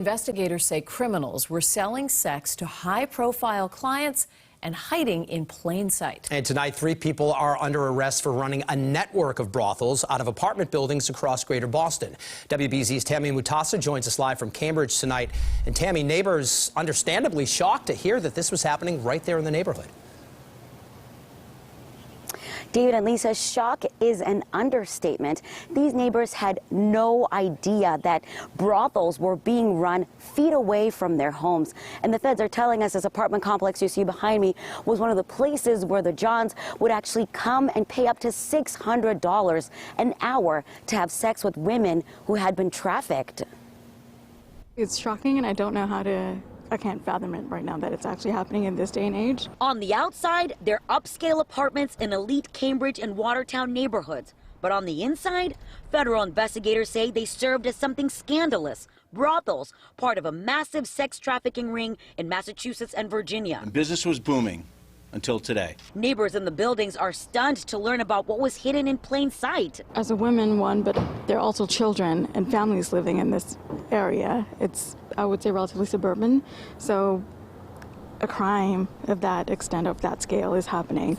Investigators say criminals were selling sex to high-profile clients and hiding in plain sight. And tonight, 3 people are under arrest for running a network of brothels out of apartment buildings across Greater Boston. WBZ's Tammy Mutasa joins us live from Cambridge tonight. And Tammy, neighbors understandably shocked to hear that this was happening right there in the neighborhood. David and Lisa, shock is an understatement. These neighbors had no idea that brothels were being run feet away from their homes. And the feds are telling us this apartment complex you see behind me was one of the places where the Johns would actually come and pay up to $600 an hour to have sex with women who had been trafficked. It's shocking, and I can't fathom it right now that it's actually happening in this day and age. On the outside, they're upscale apartments in elite Cambridge and Watertown neighborhoods. But on the inside, federal investigators say they served as something scandalous. Brothels, part of a massive sex trafficking ring in Massachusetts and Virginia. And business was booming until today. Neighbors in the buildings are stunned to learn about what was hidden in plain sight. As a woman, but there are also children and families living in this area. It's, I would say, relatively suburban. So a crime of that extent, of that scale, is happening.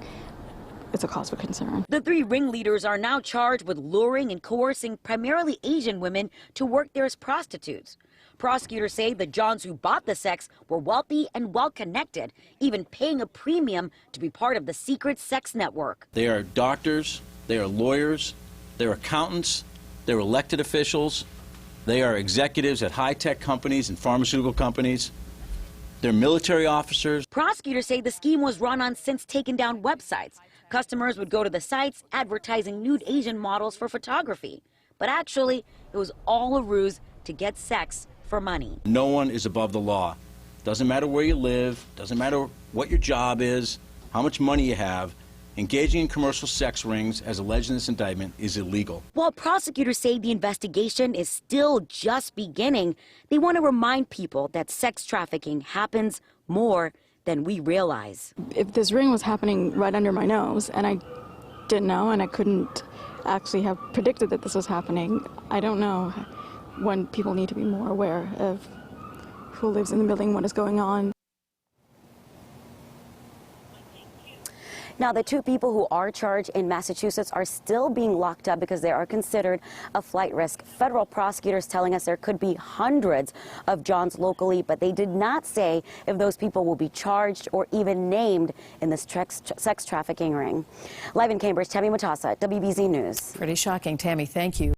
It's a cause for concern. The 3 ringleaders are now charged with luring and coercing primarily Asian women to work there as prostitutes. Prosecutors say the Johns who bought the sex were wealthy and well-connected, even paying a premium to be part of the secret sex network. They are doctors, they are lawyers, they're accountants, they're elected officials, they are executives at high-tech companies and pharmaceutical companies. They're military officers. Prosecutors say the scheme was run on since taken down websites. Customers would go to the sites advertising nude Asian models for photography. But actually, it was all a ruse to get sex for money. No one is above the law. Doesn't matter where you live, doesn't matter what your job is, how much money you have. Engaging in commercial sex rings, as alleged in this indictment, is illegal. While prosecutors say the investigation is still just beginning, they want to remind people that sex trafficking happens more than we realize. If this ring was happening right under my nose and I didn't know, and I couldn't actually have predicted that this was happening, I don't know when people need to be more aware of who lives in the building, what is going on. Now, the 2 people who are charged in Massachusetts are still being locked up because they are considered a flight risk. Federal prosecutors telling us there could be hundreds of Johns locally, but they did not say if those people will be charged or even named in this sex trafficking ring. Live in Cambridge, Tammy Mutasa, WBZ News. Pretty shocking, Tammy. Thank you.